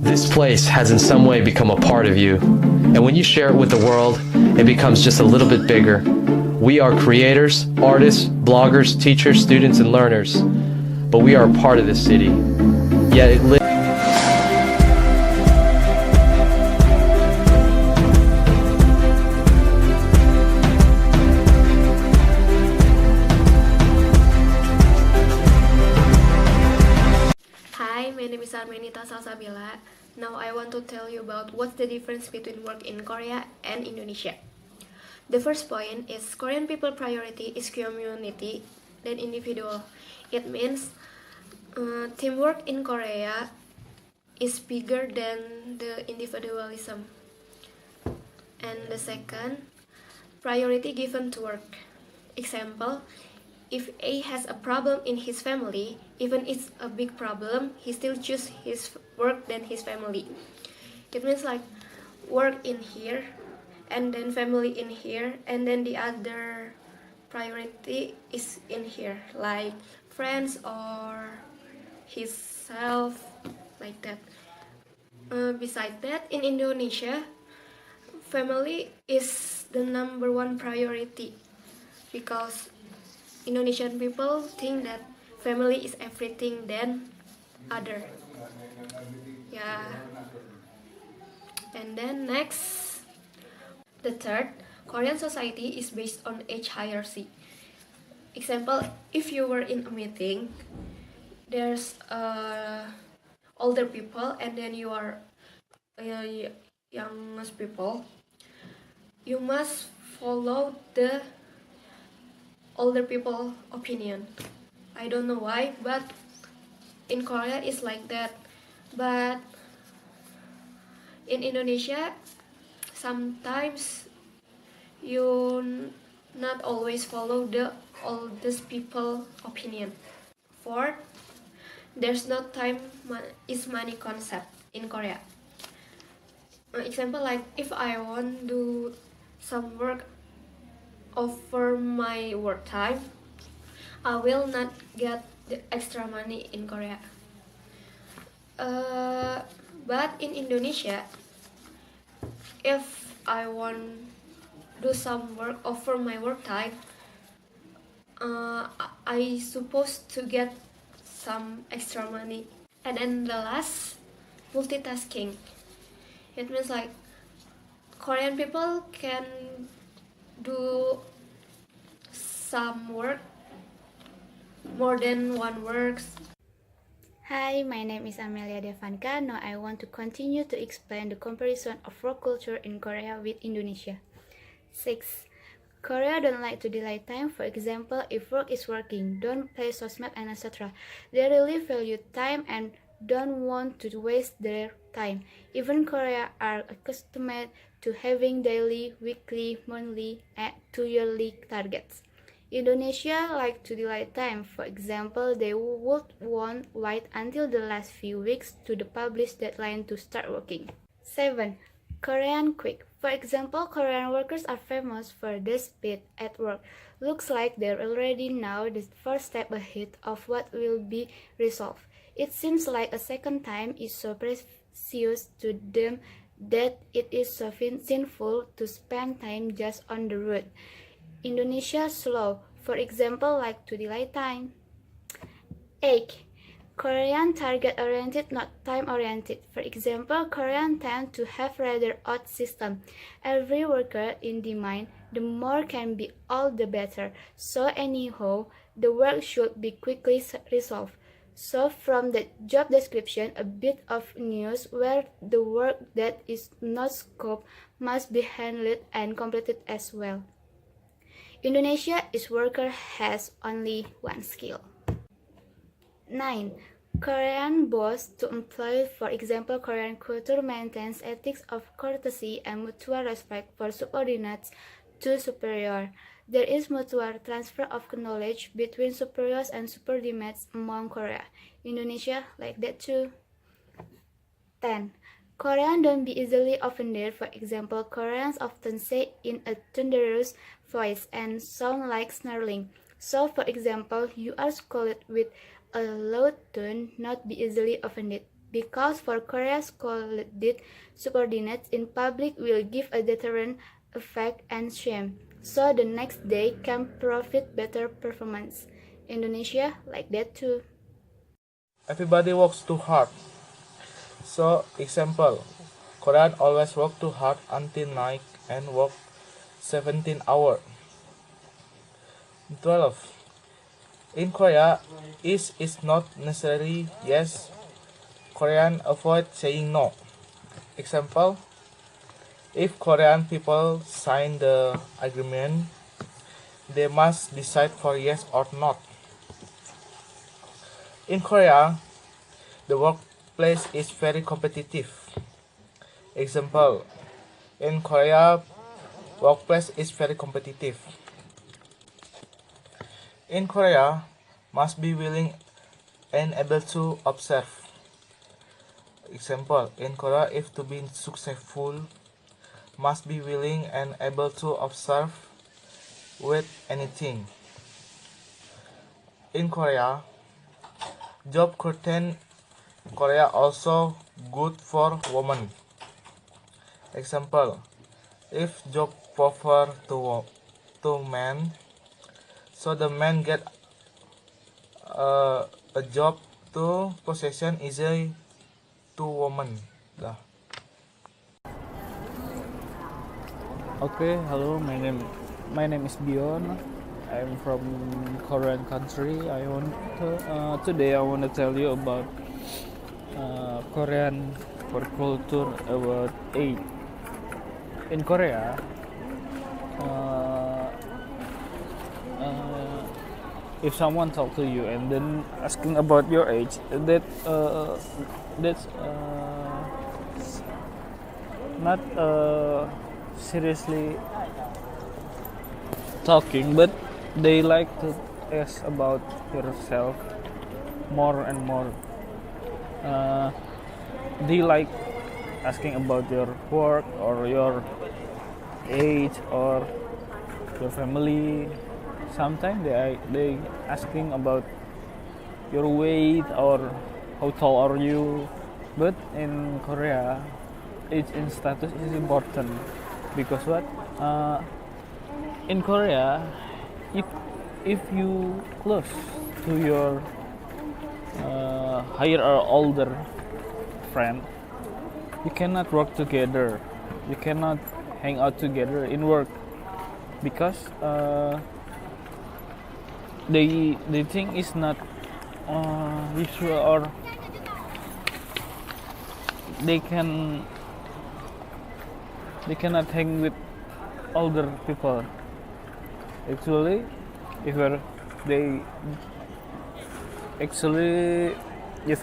This place has in some way become a part of you. And when you share it with the world, it becomes just a little bit bigger. We are creators, artists, bloggers, teachers, students, and learners. But we are a part of this city. Yet it lives. Hi, my name is Armenita Salsabila. Now I want to tell you about what's the difference between work in Korea and Indonesia. The first point is Korean people priority is community than individual. It means teamwork in Korea is bigger than the individualism. And the second, priority given to work. Example, if A has a problem in his family, even it's a big problem, he still choose his work than his family. It means like work in here, and then family in here, and then the other priority is in here, like friends or his self, like that. Besides that, in Indonesia, family is the number one priority because Indonesian people think that family is everything than other. Yeah. And then next, the third, Korean society is based on age hierarchy. Example, if you were in a meeting, there's older people and then you are youngest people, you must follow the older people opinion. I don't know why, but in Korea it's like that. But in Indonesia, sometimes you not always follow the oldest people opinion. Fourth, there's no time is money concept in Korea. Example, like if I want to do some work over my work time, I will not get the extra money in Korea. But in Indonesia, if I want do some work over my work time, I supposed to get some extra money. And then the last, multitasking. It means like Korean people can do some work, more than one works. Hi, my name is Amelia Devanka. Now I want to continue to explain the comparison of work culture in Korea with Indonesia. 6. Korea don't like to delay time. For example, if work is working, don't play sosmed and etc. They really value time and don't want to waste their time. Even Korea are accustomed to having daily, weekly, monthly, and 2-yearly targets. Indonesia like to delay time. For example, they would want wait until the last few weeks to the published deadline to start working. 7. Korean quick. For example, Korean workers are famous for their speed at work. Looks like they're already now the first step ahead of what will be resolved. It seems like a second time is so precious to them that it is so sinful to spend time just on the road. Indonesia slow, for example, like to delay time. 8. Korean target-oriented, not time-oriented. For example, Korean tend to have rather odd system. Every worker in demand, the more can be all the better. So anyhow, the work should be quickly resolved. So from the job description, a bit of news where the work that is not scoped must be handled and completed as well. Indonesia is worker has only one skill. 9. Korean boss to employee. For example, Korean culture maintains ethics of courtesy and mutual respect for subordinates to superior. There is mutual transfer of knowledge between superiors and subordinates among Korea. Indonesia like that too. 10. Koreans don't be easily offended. For example, Koreans often say in a thunderous voice and sound like snarling. So, for example, you are scolded with a loud tone, not be easily offended. because for Korea's scolded subordinates in public will give a deterrent effect and shame. So the next day can profit better performance. Indonesia like that too. Everybody works too hard. So, example, Korean always work too hard until night and work 17 hours. 12. In Korea, is not necessary yes. Korean avoid saying no. Example, if Korean people sign the agreement, they must decide for yes or not. In Korea, the workplace is very competitive. Example, in Korea, workplace is very competitive. In Korea, must be willing and able to observe. Example, in Korea, if to be successful, must be willing and able to observe with anything. In Korea, job content Korea also good for women. Example, if job offer to men, so the man get a job to possession easily to women. Dah. Okay, hello. My name is Bion. I'm from Korean country. Today I want to tell you about Korean work culture about 8. In Korea, if someone talk to you and then asking about your age, that's not seriously talking, but they like to ask about yourself more and more. They like asking about your work or your age or your family. Sometimes they asking about your weight or how tall are you. But in Korea, age and status is important because what? In Korea, if you close to your higher or older friend, you cannot work together. You cannot hang out together in work because they think it's not usual, or they cannot hang with older people. Actually, if you're they actually if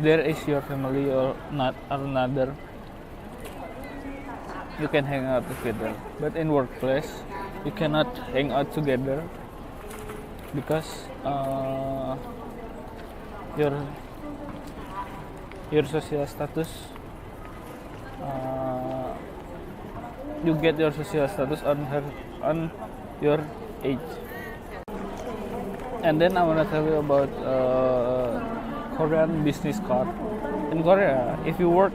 there is your family or not or another, you can hang out together. But in workplace, you cannot hang out together because your social status, you get your social status on your age. And then I want to tell you about Korean business card. In Korea, if you work